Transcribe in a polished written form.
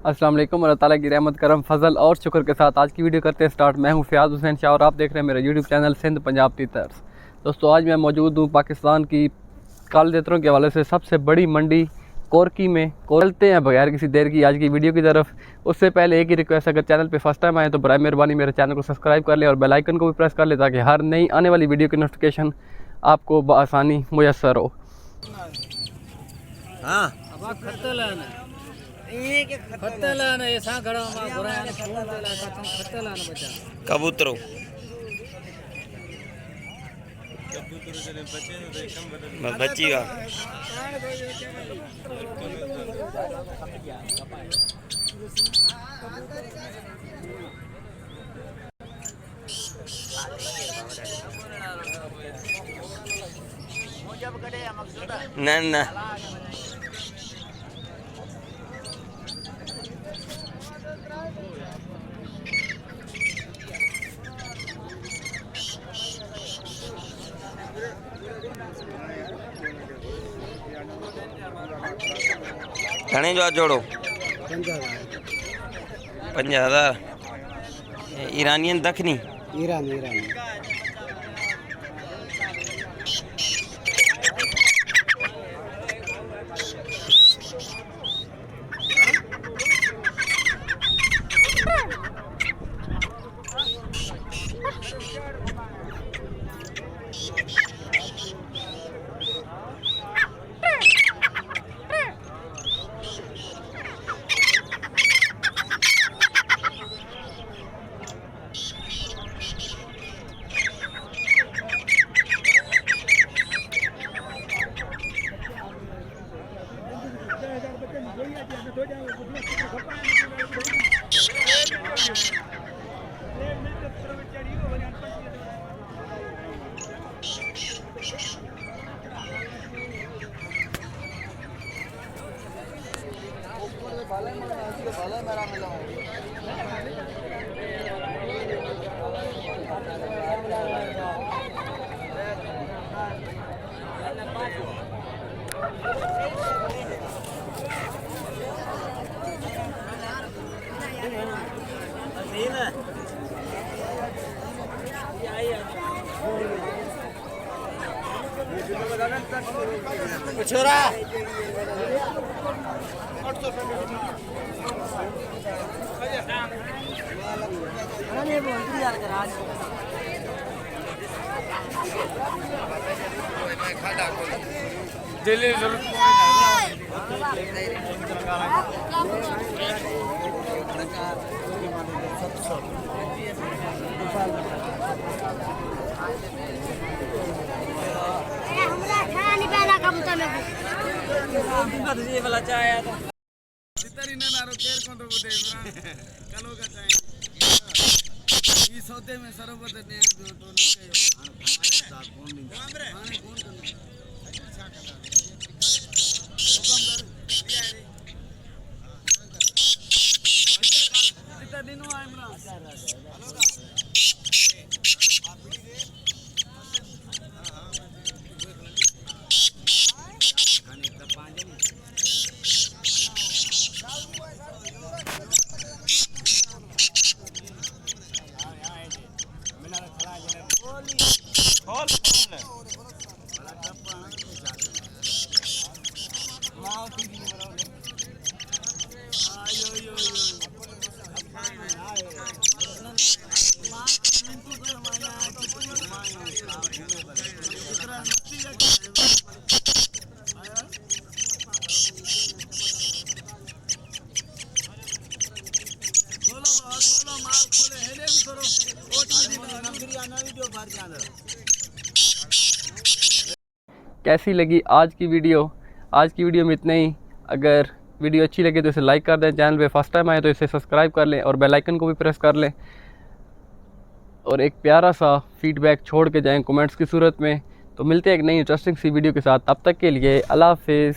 अस्सलाम वालेकुम। अल्लाह ताला की रहमत करम फजल और शुक्र के साथ आज की वीडियो करते हैं स्टार्ट। मैं हूं फ़ियाज़ हुसैन शाह और आप देख रहे हैं मेरा YouTube channel Sindh Punjab teachers. दोस्तों आज मैं मौजूद हूं पाकिस्तान की कालेतरों के हवाले से सबसे बड़ी मंडी कोरकी में। चलते हैं बगैर किसी देर की आज की वीडियो की तरफ। उससे पहले एक ही रिक्वेस्ट, अगर चैनल पे फर्स्ट टाइम आए तो बराए मेहरबानी मेरे चैनल को सब्सक्राइब कर लें और बेल आइकन को भी प्रेस कर लें ताकि हर नई आने वाली वीडियो की नोटिफिकेशन आपको बआसानी मुयस्सर हो। कबूतरों बच्ची का ना ना घणे जो जोड़ो 50,000 ईरानियन दखनी ईरानी छोरा सौदे में सरोवर कैसी लगी आज की वीडियो? आज की वीडियो में इतना ही। अगर वीडियो अच्छी लगे तो इसे लाइक कर दें, चैनल पे फर्स्ट टाइम आए तो इसे सब्सक्राइब कर लें और बेल आइकन को भी प्रेस कर लें और एक प्यारा सा फीडबैक छोड़ के जाएं कमेंट्स की सूरत में। तो मिलते हैं एक नई इंटरेस्टिंग सी वीडियो के साथ, तब तक के लिए अल्लाह हाफिज़।